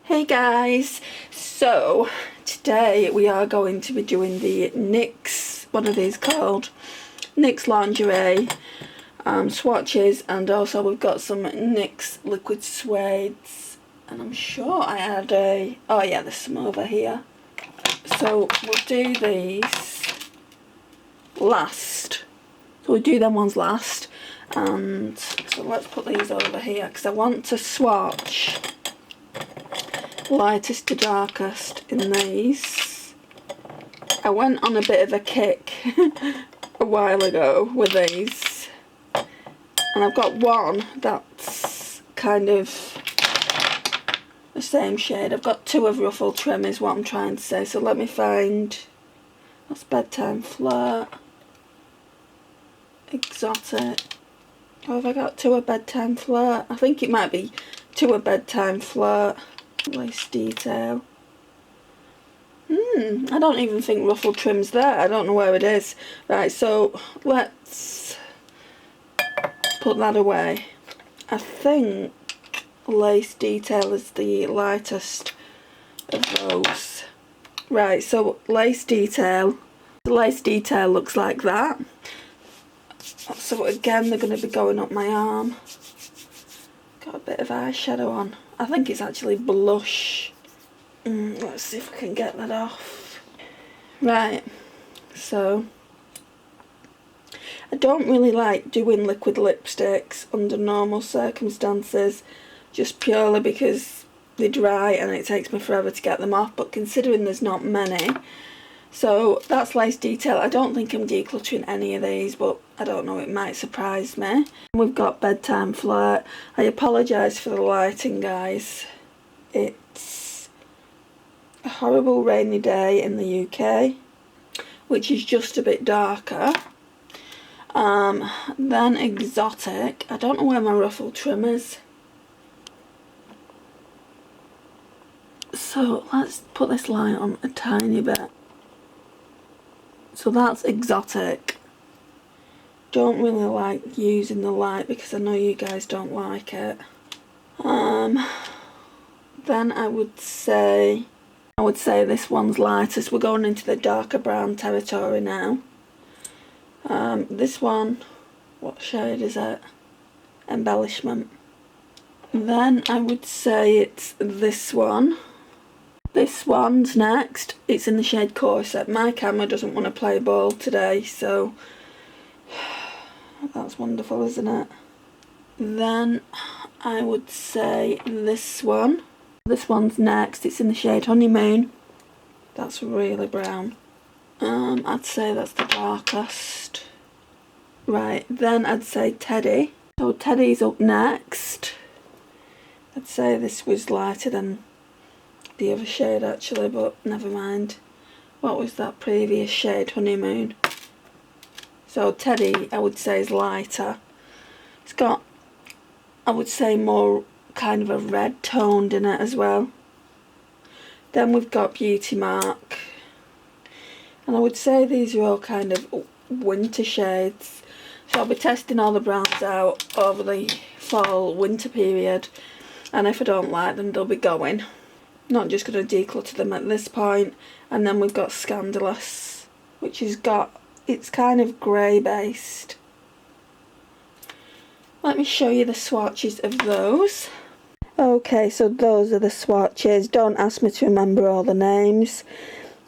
Hey guys, so today we are going to be doing the NYX, what are these called? NYX lingerie swatches, and also we've got some NYX liquid suedes, and I'm sure I had oh yeah, there's some over here. So we'll do these last, so we'll do them ones last, and so let's put these over here because I want to swatch lightest to darkest in these. I went on a bit of a kick a while ago with these, and I've got one that's kind of the same shade. I've got two of Ruffled Trim is what I'm trying to say, so let me find, that's Bedtime Flirt, Exotic. Or have I got two of Bedtime Flirt? I think it might be two of Bedtime Flirt. Lace Detail. I don't even think Ruffled Trim's there. I don't know where it is. Right, so let's put that away. I think Lace Detail is the lightest of those. Right, so Lace Detail. The Lace Detail looks like that. So again, they're going to be going up my arm. Got a bit of eyeshadow on. I think it's actually blush. Let's see if I can get that off. Right, so I don't really like doing liquid lipsticks under normal circumstances, just purely because they dry and it takes me forever to get them off, but considering there's not many, so that's Lace Detail. I don't think I'm decluttering any of these, but I don't know, it might surprise me. We've got Bedtime Flirt. I apologise for the lighting, guys. It's a horrible rainy day in the UK, which is just a bit darker. Then Exotic. I don't know where my Ruffled Trim is. So let's put this light on a tiny bit. So that's Exotic. Don't really like using the light because I know you guys don't like it. Then I would say this one's lightest. We're going into the darker brown territory now. This one, what shade is it? Embellishment. Then I would say it's this one. This one's next. It's in the shade Corset. My camera doesn't want to play ball today, so that's wonderful, isn't it? Then I would say this one. This one's next. It's in the shade Honeymoon. That's really brown. I'd say that's the darkest. Right, then I'd say Teddy. So Teddy's up next. I'd say this was lighter than the other shade actually, but never mind. What was that previous shade? Honeymoon. So Teddy, I would say, is lighter. It's got, I would say, more kind of a red toned in it as well. Then we've got Beauty Mark. And I would say these are all kind of winter shades. So I'll be testing all the browns out over the fall winter period. And if I don't like them, they'll be going. Not just going to declutter them at this point. And then we've got Scandalous, which has got, it's kind of grey based. Let me show you the swatches of those. Okay, so those are the swatches. Don't ask me to remember all the names.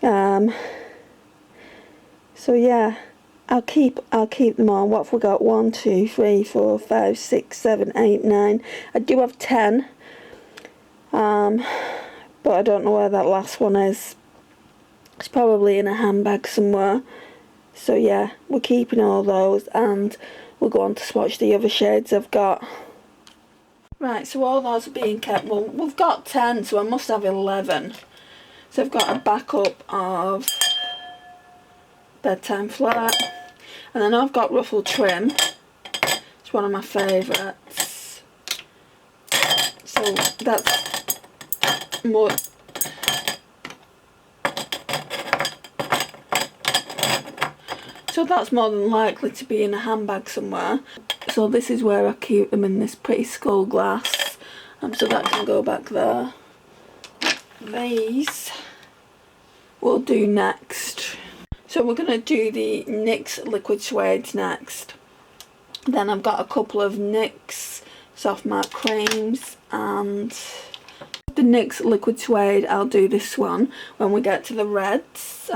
So yeah, I'll keep them all. What have we got? 1, 2, 3, 4, 5, 6, 7, 8, 9. I do have 10. But I don't know where that last one is. It's probably in a handbag somewhere. So yeah, we're keeping all those, and we'll go on to swatch the other shades I've got. Right, so all those are being kept. Well, we've got 10, so I must have 11. So I've got a backup of Bedtime Flirt. And then I've got Ruffled Trim. It's one of my favourites. So that's more. So that's more than likely to be in a handbag somewhere. So this is where I keep them, in this pretty skull glass. So that can go back there. these we'll do next. So we're going to do the NYX liquid suede next. Then I've got a couple of NYX soft matte creams, and the NYX liquid suede, I'll do this one when we get to the reds.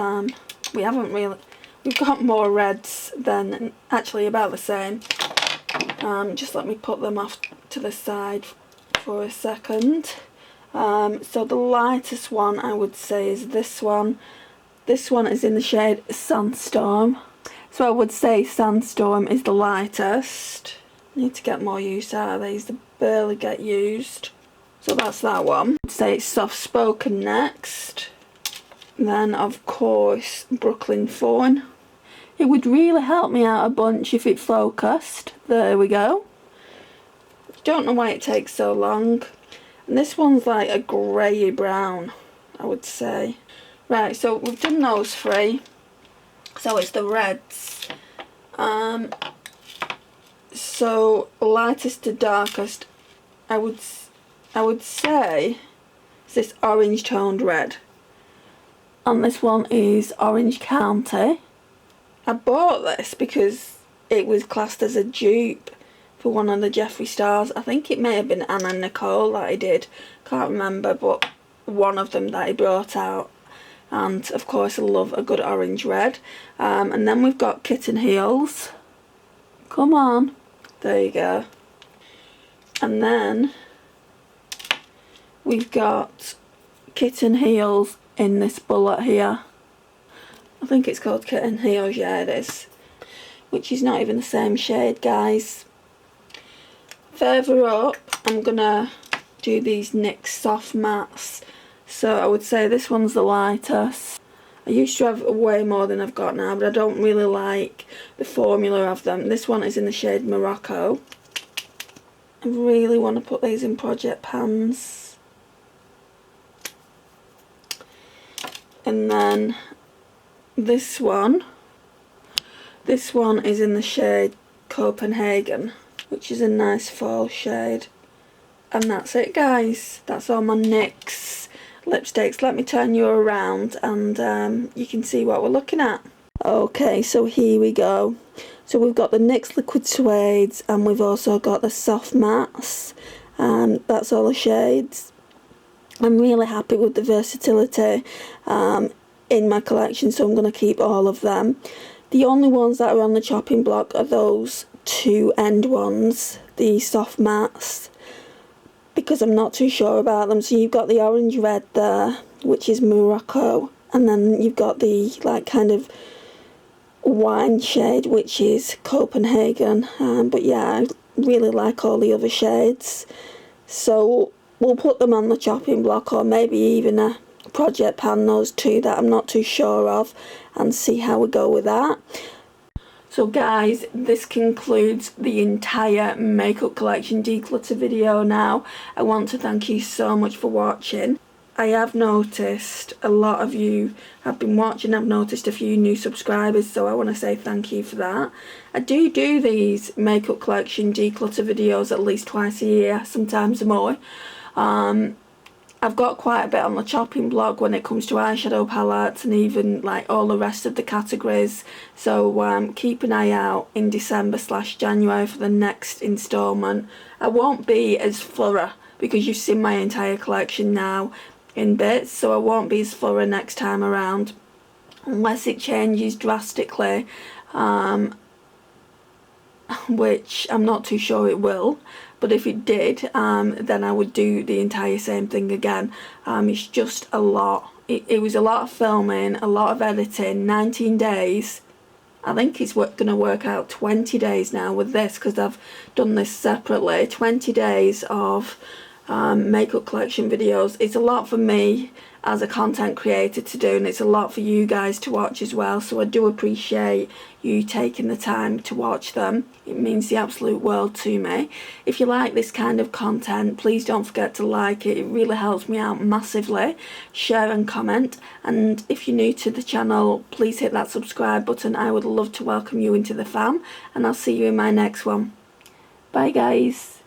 We've got more reds than, actually about the same. Just let me put them off to the side for a second. So the lightest one I would say is this one. This one is in the shade Sandstorm. So I would say Sandstorm is the lightest. Need to get more use out of these, they barely get used. So that's that one. I'd say it's Soft Spoken next. Then of course Brooklyn Fawn. It would really help me out a bunch if it focused. There we go. Don't know why it takes so long. And this one's like a grey brown, I would say. Right, so we've done those three. So it's the reds. So lightest to darkest, I would say it's this orange toned red. And this one is Orange County. I bought this because it was classed as a dupe for one of the Jeffree Stars. I think it may have been Anna Nicole that I did, can't remember, but one of them that he brought out. And of course I love a good orange red. And then we've got Kitten Heels. Come on, there you go. And then we've got Kitten Heels in this bullet here. I think it's called Kitten Heels, yeah it is. Which is not even the same shade, guys. Further up, I'm gonna do these NYX soft mattes. So I would say this one's the lightest. I used to have way more than I've got now, but I don't really like the formula of them. This one is in the shade Morocco. I really want to put these in project pans. And then this one is in the shade Copenhagen, which is a nice fall shade. And that's it, guys. That's all my NYX lipsticks. Let me turn you around and you can see what we're looking at. Okay, so here we go. So we've got the NYX liquid suedes and we've also got the soft mattes. That's all the shades. I'm really happy with the versatility in my collection, so I'm going to keep all of them. The only ones that are on the chopping block are those two end ones, the soft mattes, because I'm not too sure about them. So you've got the orange red there, which is Morocco, and then you've got the like kind of wine shade, which is Copenhagen. But yeah, I really like all the other shades, so we'll put them on the chopping block, or maybe even a project pan, those two that I'm not too sure of, and see how we go with that. So guys, this concludes the entire makeup collection declutter video now. I want to thank you so much for watching. I have noticed a lot of you have been watching. I've noticed a few new subscribers, so I want to say thank you for that. I do these makeup collection declutter videos at least twice a year, sometimes more. I've got quite a bit on the chopping block when it comes to eyeshadow palettes and even like all the rest of the categories. So keep an eye out in December/January for the next instalment. I won't be as thorough because you've seen my entire collection now in bits, so I won't be as thorough next time around unless it changes drastically, which I'm not too sure it will. But if it did, then I would do the entire same thing again. It's just a lot. It was a lot of filming, a lot of editing, 19 days. I think it's going to work out 20 days now with this because I've done this separately. 20 days of makeup collection videos. It's a lot for me as a content creator to do, and it's a lot for you guys to watch as well, so I do appreciate you taking the time to watch them. It means the absolute world to me. If you like this kind of content, please don't forget to like it. It really helps me out massively. Share and comment, and if you're new to the channel, please hit that subscribe button. I would love to welcome you into the fam, and I'll see you in my next one. Bye guys.